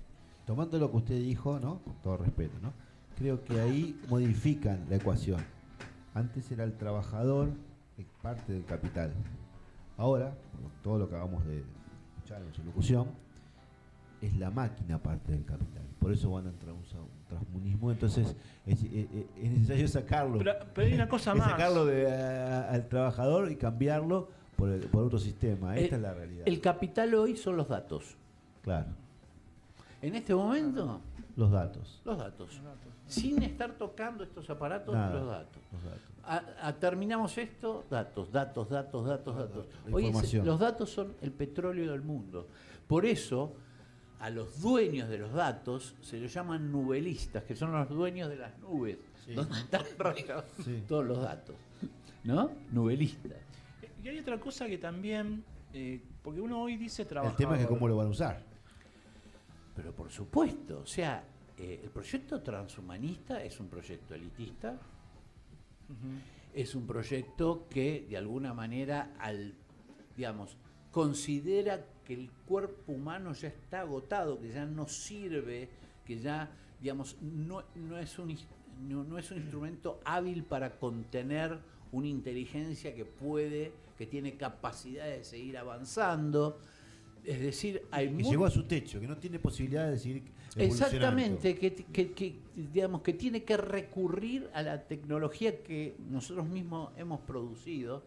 Tomando lo que usted dijo, ¿no? Con todo respeto, ¿no? Creo que ahí modifican la ecuación. Antes era el trabajador parte del capital. Ahora, con todo lo que acabamos de escuchar en su locución, es la máquina parte del capital. Por eso van a entrar un transhumanismo. Entonces es necesario sacarlo. Pero hay una cosa más. Sacarlo al trabajador y cambiarlo por otro sistema. Esta es la realidad. El capital hoy son los datos. Claro. En este momento, los datos. Los datos. Sin estar tocando estos aparatos, Nada, los datos. Los datos. Terminamos esto, datos. Hoy los datos son el petróleo del mundo. Por eso, a los dueños de los datos se los llaman nubelistas, que son los dueños de las nubes, Sí. donde están regados Sí. todos los datos. ¿No? Nubelistas. Y hay otra cosa que también, porque uno hoy dice El trabajador. tema es que cómo lo van a usar. Pero por supuesto, o sea, el proyecto transhumanista es un proyecto elitista, Ujú. es un proyecto que de alguna manera, digamos, considera que el cuerpo humano ya está agotado, que ya no sirve, que ya, digamos, no es un instrumento hábil para contener una inteligencia que tiene capacidad de seguir avanzando. Es decir, Que llegó a su techo, que no tiene posibilidad de seguir evolucionando. exactamente, digamos, que tiene que recurrir a la tecnología que nosotros mismos hemos producido,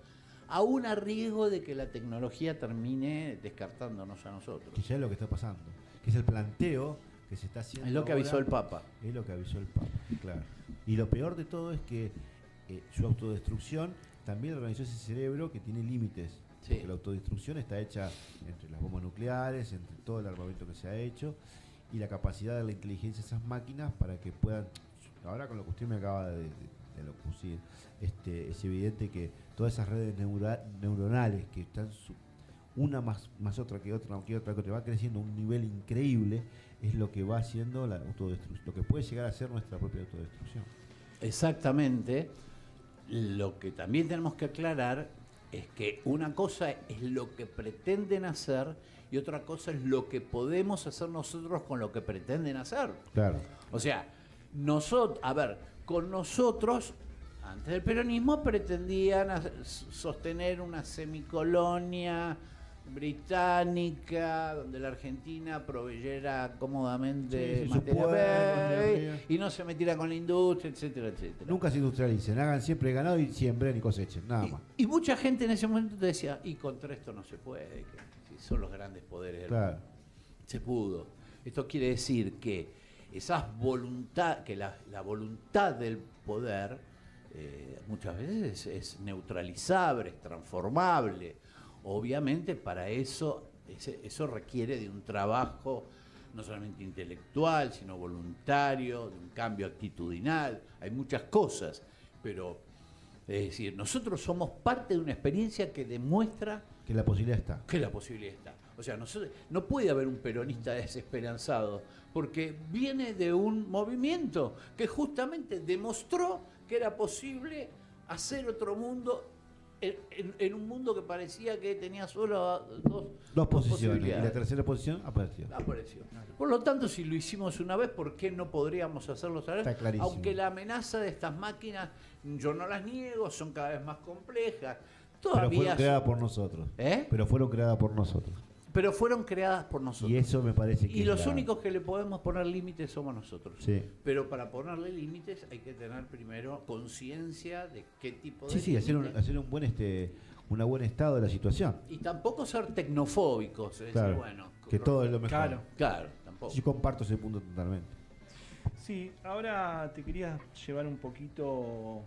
aún a riesgo de que la tecnología termine descartándonos a nosotros. Que ya es lo que está pasando. Que es el planteo que se está haciendo. Es lo que ahora. avisó el Papa. Es lo que avisó el Papa, claro. Y lo peor de todo es que su autodestrucción también organizó ese cerebro que tiene límites. Sí. Porque la autodestrucción está hecha entre las bombas nucleares, entre todo el armamento que se ha hecho y la capacidad de la inteligencia de esas máquinas para que puedan. Ahora con lo que usted me acaba de locucir, es evidente que todas esas redes neuronales que están una más otra que otra, que va creciendo a un nivel increíble, es lo que va haciendo la autodestrucción, lo que puede llegar a ser nuestra propia autodestrucción. Exactamente. Lo que también tenemos que aclarar es que una cosa es lo que pretenden hacer y otra cosa es lo que podemos hacer nosotros con lo que pretenden hacer. Claro. O sea, con nosotros, antes del peronismo, pretendían sostener una semicolonia británica donde la Argentina proveyera cómodamente Sí, materia su prima y no se metiera con la industria, etcétera, etcétera. Nunca se industrialicen, hagan siempre ganado y siembren y cosechen, nada más. Y mucha gente en ese momento te decía, y contra esto no se puede, que son los grandes poderes del Claro. mundo. Se pudo. Esto quiere decir que la voluntad del poder muchas veces es neutralizable, es transformable. Obviamente para eso requiere de un trabajo no solamente intelectual, sino voluntario, de un cambio actitudinal. Hay muchas cosas, pero es decir, nosotros somos parte de una experiencia que demuestra Que la posibilidad está. que la posibilidad está. O sea, no puede haber un peronista desesperanzado, porque viene de un movimiento que justamente demostró que era posible hacer otro mundo en un mundo que parecía que tenía solo Dos posiciones. Y la posibilidades. tercera posición apareció. Apareció. Por lo tanto, si lo hicimos una vez, ¿por qué no podríamos hacerlo otra vez? Está clarísimo. Aunque la amenaza de estas máquinas, yo no las niego, son cada vez más complejas. Pero Todavía fueron creadas por nosotros. ¿Eh? Pero fueron creadas por nosotros. Pero fueron creadas por nosotros. Y eso me parece que Y es los la- únicos que le podemos poner límites somos nosotros. Sí. Pero para ponerle límites hay que tener primero conciencia de qué tipo de Sí, sí, hacer límites. un buen una buen estado de la situación. Y tampoco ser tecnofóbicos. Es decir, Claro. bueno, Que todo es lo mejor. Claro. Claro, tampoco. Yo comparto ese punto totalmente. Sí, ahora te quería llevar un poquito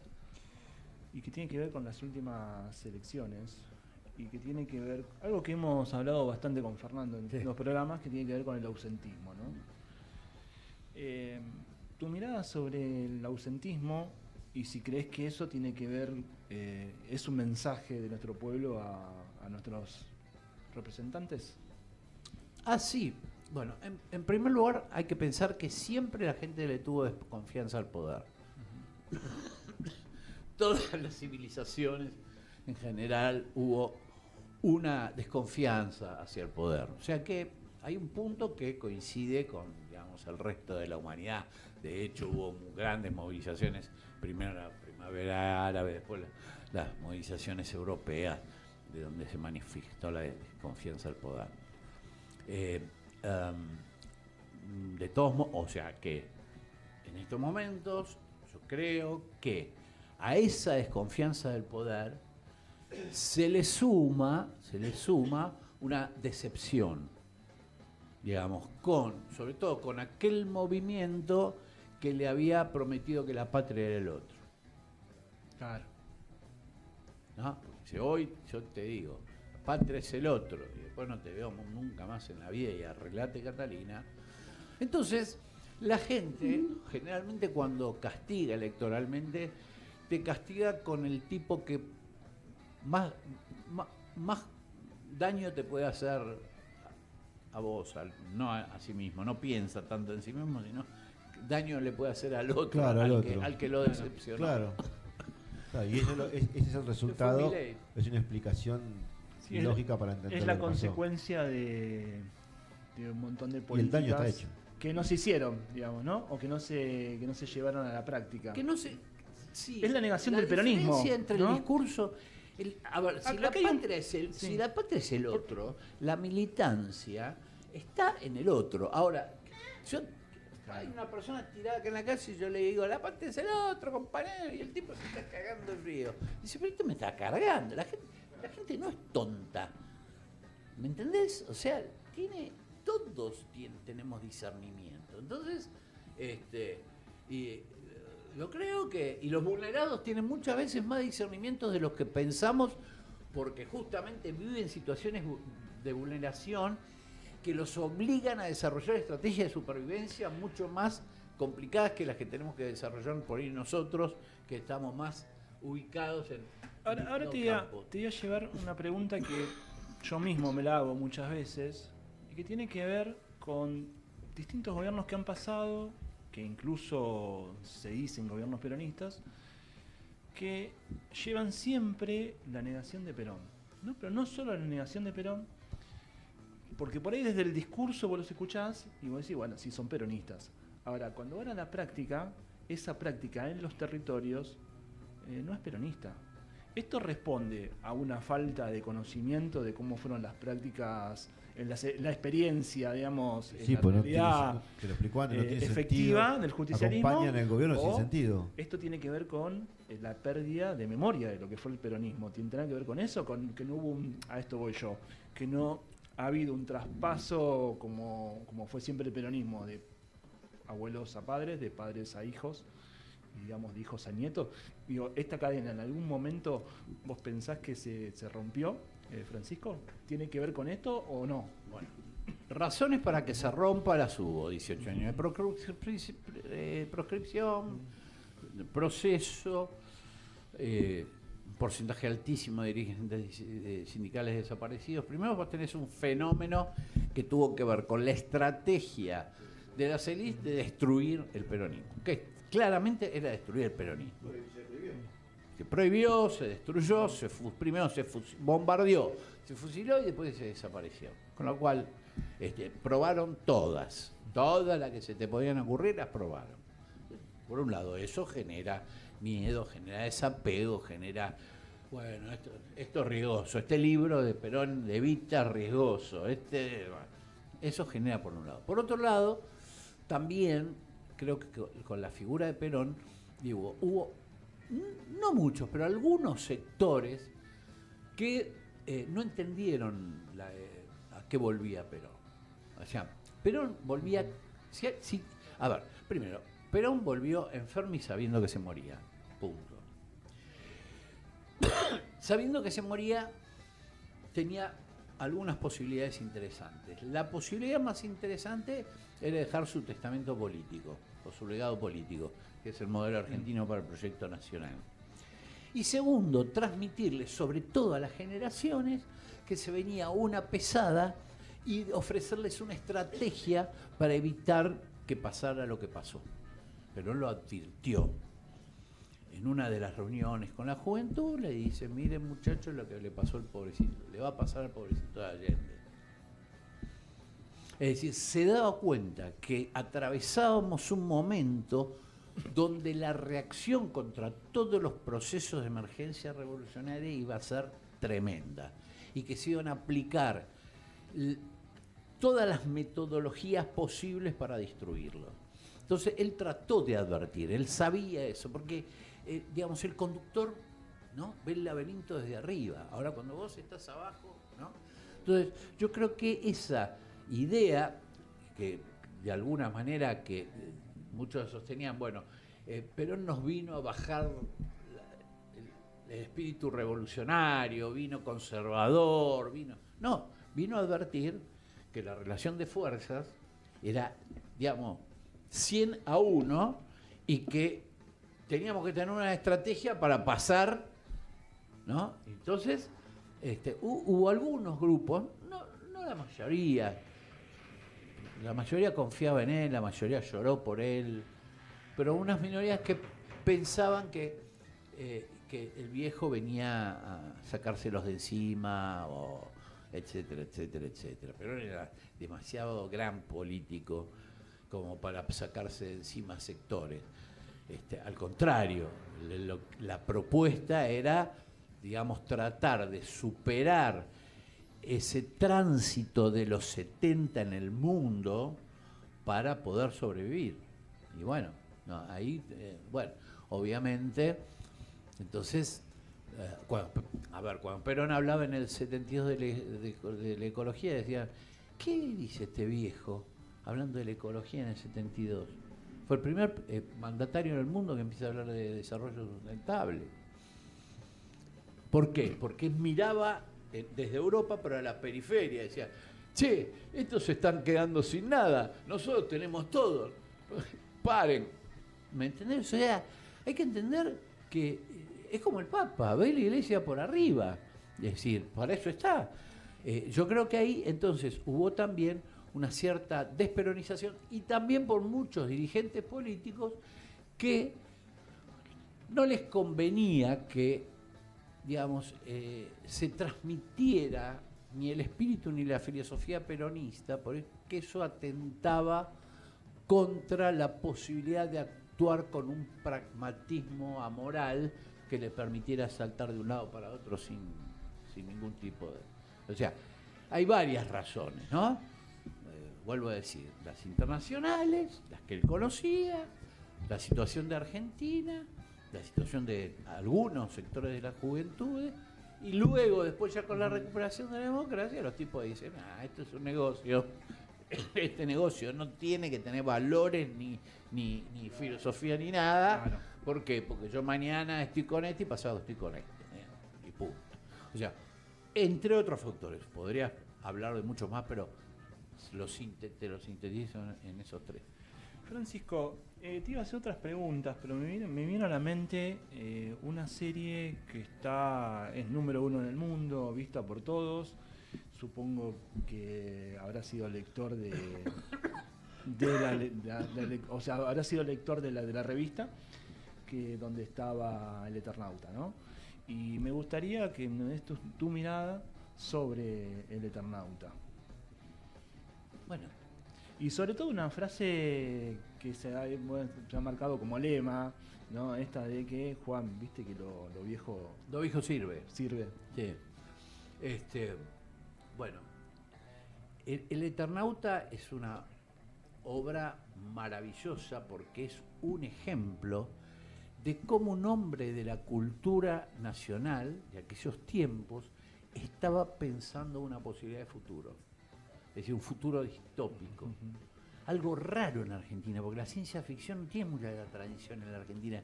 y que tiene que ver con las últimas elecciones y que tiene que ver, algo que hemos hablado bastante con Fernando en Sí. los programas, que tiene que ver con el ausentismo, ¿no? Tu mirada sobre el ausentismo y si crees que eso tiene que ver, es un mensaje de nuestro pueblo a nuestros representantes. Ah, sí. Bueno, en primer lugar hay que pensar que siempre la gente le tuvo desconfianza al poder. Todas las civilizaciones en general hubo una desconfianza hacia el poder. O sea que hay un punto que coincide con, digamos, el resto de la humanidad. De hecho, hubo grandes movilizaciones, primero la primavera árabe, después las movilizaciones europeas, de donde se manifestó la desconfianza al poder. De todos modos, o sea que en estos momentos yo creo que a esa desconfianza del poder se le suma una decepción, digamos, sobre todo con aquel movimiento que le había prometido que la patria era el otro. Claro. ¿No? Si hoy yo te digo, la patria es el otro, y después no te veo nunca más en la vida y arreglate Catalina. Entonces, la gente, generalmente cuando castiga electoralmente, te castiga con el tipo que más daño te puede hacer a vos, no a sí mismo, no piensa tanto en sí mismo, sino daño le puede hacer al otro, Claro, al otro. al que lo decepcionó. Claro. Claro, y ese es el resultado, Milei. es una explicación Sí, lógica para entender Es la lo que pasó. consecuencia de un montón de Y el políticas daño está hecho. que no se hicieron, digamos, ¿no? O que no se llevaron a la práctica. Que no se, sí, Es la negación la del peronismo, diferencia entre ¿no? el discurso. A ver, si Acá la, hay un- patria es el, sí. si la patria es el otro, la militancia está en el otro. Ahora, hay una persona tirada acá en la calle y yo le digo, la patria es el otro, compañero, y el tipo se está cagando el río. Dice, pero esto me está cargando. La gente no es tonta. ¿Me entendés? O sea, todos tenemos discernimiento. Entonces, yo creo que, y los vulnerados tienen muchas veces más discernimiento de los que pensamos, porque justamente viven situaciones de vulneración que los obligan a desarrollar estrategias de supervivencia mucho más complicadas que las que tenemos que desarrollar por ahí nosotros, que estamos más ubicados en Ahora distintos te voy campos. a llevar una pregunta que yo mismo me la hago muchas veces y que tiene que ver con distintos gobiernos que han pasado, que incluso se dicen gobiernos peronistas, que llevan siempre la negación de Perón, ¿no? Pero no solo la negación de Perón, porque por ahí desde el discurso vos los escuchás y vos decís, bueno, sí son peronistas. Ahora, cuando van a la práctica, esa práctica en los territorios no es peronista. Esto responde a una falta de conocimiento de cómo fueron las prácticas, la experiencia, digamos, en Sí, la pues no realidad tiene, te lo explico antes, no tiene efectiva sentido. del justicialismo. Acompañan el gobierno sin o sentido. Esto tiene que ver con la pérdida de memoria de lo que fue el peronismo. ¿Tendrá que ver con eso? Con que no hubo a esto voy yo, que no ha habido un traspaso como fue siempre el peronismo, de abuelos a padres, de padres a hijos, y digamos de hijos a nietos. Digo, esta cadena en algún momento vos pensás que se rompió, Francisco, ¿tiene que ver con esto o no? Bueno, razones para que se rompa las hubo: 18 años de proscripción, proceso, un porcentaje altísimo de dirigentes sindicales desaparecidos. Primero vos tenés un fenómeno que tuvo que ver con la estrategia de las élites de destruir el peronismo, que claramente era destruir el peronismo. prohibió, se destruyó, primero se bombardeó, se fusiló y después se desapareció. Con lo cual probaron todas las que se te podían ocurrir, las probaron. Por un lado, eso genera miedo, genera desapego, genera, bueno, esto es riesgoso, este libro de Perón de Evita es riesgoso, eso genera por un lado. Por otro lado, también creo que con la figura de Perón, digo, hubo, no muchos, pero algunos sectores que no entendieron a qué volvía Perón. O sea, Perón volvía... a ver, primero, Perón volvió enfermo y sabiendo que se moría. Punto. Sabiendo que se moría, tenía algunas posibilidades interesantes. La posibilidad más interesante era dejar su testamento político, o su legado político, que es el modelo argentino para el proyecto nacional. Y segundo, transmitirle sobre todo a las generaciones que se venía una pesada y ofrecerles una estrategia para evitar que pasara lo que pasó. Pero lo advirtió. En una de las reuniones con la juventud le dice, miren muchachos lo que le pasó al pobrecito, le va a pasar al pobrecito de Allende. Es decir, se daba cuenta que atravesábamos un momento donde la reacción contra todos los procesos de emergencia revolucionaria iba a ser tremenda y que se iban a aplicar todas las metodologías posibles para destruirlo. Entonces él trató de advertir, él sabía eso, porque digamos el conductor, ¿no?, ve el laberinto desde arriba. Ahora cuando vos estás abajo, ¿no? Entonces yo creo que esa idea que de alguna manera que muchos sostenían, bueno, Perón nos vino a bajar el espíritu revolucionario, vino conservador, vino a advertir que la relación de fuerzas era, digamos, 100-1 y que teníamos que tener una estrategia para pasar, ¿no? Entonces, hubo algunos grupos, no la mayoría confiaba en él, la mayoría lloró por él, pero unas minorías que pensaban que el viejo venía a sacárselos de encima, o etcétera, etcétera, etcétera. Pero era demasiado gran político como para sacarse de encima sectores. Al contrario, la propuesta era, digamos, tratar de superar ese tránsito de los 70 en el mundo para poder sobrevivir. Y bueno, ahí, obviamente, entonces, cuando Perón hablaba en el 72 de la ecología, decía, ¿qué dice este viejo hablando de la ecología en el 72? Fue el primer mandatario en el mundo que empieza a hablar de desarrollo sustentable. ¿Por qué? Porque miraba desde Europa pero a la periferia, decía, che, estos se están quedando sin nada, nosotros tenemos todo, paren. ¿Me entendés? O sea, hay que entender que es como el Papa, ve la iglesia por arriba, es decir, para eso está. Yo creo que ahí entonces hubo también una cierta desperonización y también por muchos dirigentes políticos que no les convenía que, digamos, se transmitiera ni el espíritu ni la filosofía peronista, porque eso atentaba contra la posibilidad de actuar con un pragmatismo amoral que le permitiera saltar de un lado para otro sin ningún tipo de... O sea, hay varias razones, ¿no? Vuelvo a decir, las internacionales, las que él conocía, la situación de Argentina, la situación de algunos sectores de la juventud, y luego, después ya con la recuperación de la democracia, los tipos dicen, esto es un negocio, este negocio no tiene que tener valores ni filosofía ni nada. Claro. ¿Por qué? Porque yo mañana estoy con este y pasado estoy con este. Y punto. O sea, entre otros factores, podría hablar de muchos más, pero te lo sintetizo en esos tres. Francisco, te iba a hacer otras preguntas, pero me vino a la mente una serie que es número 1 en el mundo, vista por todos. Supongo que habrá sido lector habrá sido lector de la revista. que donde estaba el Eternauta, ¿no? Y me gustaría que me des tu mirada sobre el Eternauta. Bueno, Y sobre todo una frase que se ha marcado como lema, ¿no? Esta de que, Juan, viste que lo viejo lo viejo sirve. sirve. Sí. Bueno, el Eternauta es una obra maravillosa porque es un ejemplo de cómo un hombre de la cultura nacional de aquellos tiempos estaba pensando una posibilidad de futuro. Es decir, un futuro distópico. Algo raro en Argentina, porque la ciencia ficción no tiene mucha tradición en la Argentina.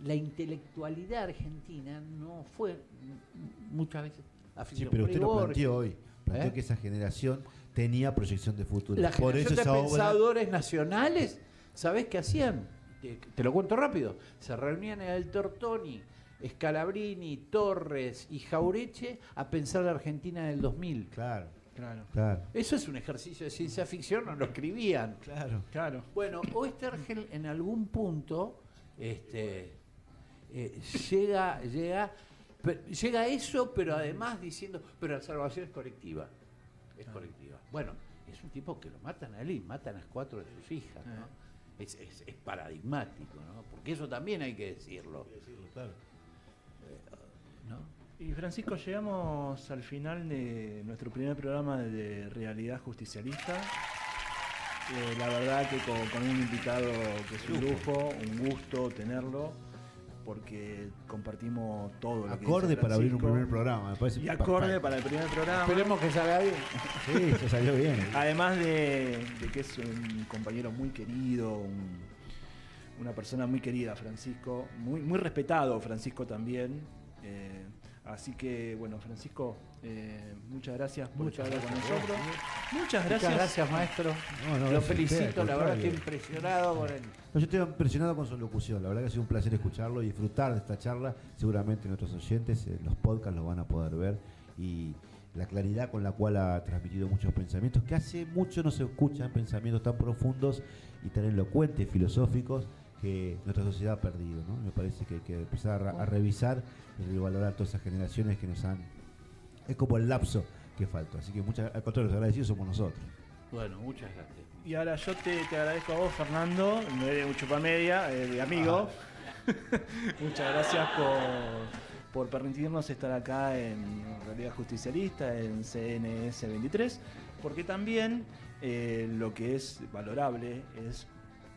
La intelectualidad argentina no fue muchas veces Sí, afición. pero usted lo Borges, planteó hoy. Planteó ¿eh? que esa generación tenía proyección de futuro. La Por eso generación de esa obra... pensadores nacionales, ¿sabés qué hacían? Te lo cuento rápido. Se reunían en el Tortoni, Scalabrini, Torres y Jaureche a pensar la Argentina del 2000. Claro, Claro, claro, Eso es un ejercicio de ciencia ficción, no lo escribían. claro. claro. Bueno, Oestergel en algún punto llega a eso, pero además diciendo, pero la salvación es colectiva. Es colectiva. Bueno, es un tipo que lo matan a él y matan a 4 de sus hijas, ¿no? Es paradigmático, ¿no? Porque eso también hay que decirlo. ¿No? Y Francisco, llegamos al final de nuestro primer programa de Realidad Justicialista. La verdad que con un invitado que es un lujo, un gusto tenerlo, porque compartimos todo lo que Acorde dice para abrir un Francisco. primer programa, me parece. Y acorde para el primer programa. Esperemos que salga bien. Sí, se salió bien. Además de que es un compañero muy querido, una persona muy querida, Francisco, muy respetado, Francisco también. Así que, bueno, Francisco, muchas gracias por estar con nosotros. Muchas gracias. Maestro. No, Lo gracias a felicito, usted, al la verdad contrario. estoy impresionado con él. No, yo estoy impresionado con su locución. La verdad que ha sido un placer escucharlo y disfrutar de esta charla. Seguramente nuestros oyentes, los podcasts los van a poder ver. Y la claridad con la cual ha transmitido muchos pensamientos, que hace mucho no se escuchan pensamientos tan profundos y tan elocuentes, filosóficos, que nuestra sociedad ha perdido, ¿no? Me parece que hay que empezar a revisar y revalorar todas esas generaciones que nos han... Es como el lapso que falta. Así que al contrario, los agradecidos somos nosotros. Bueno, muchas gracias. Y ahora yo te agradezco a vos, Fernando, no de un chupamedia, de amigo. Muchas gracias por permitirnos estar acá en Realidad Justicialista, en CNS 23, porque también lo que es valorable es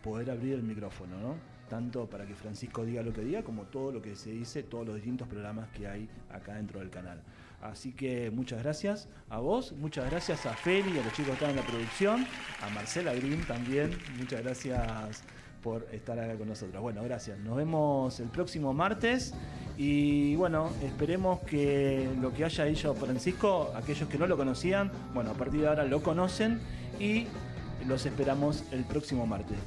poder abrir el micrófono, ¿no? Tanto para que Francisco diga lo que diga, como todo lo que se dice, todos los distintos programas que hay acá dentro del canal. Así que muchas gracias a vos, muchas gracias a Feli y a los chicos que están en la producción, a Marcela Green también, muchas gracias por estar acá con nosotros. Bueno, gracias. Nos vemos el próximo martes y bueno, esperemos que lo que haya dicho Francisco, aquellos que no lo conocían, bueno, a partir de ahora lo conocen y los esperamos el próximo martes.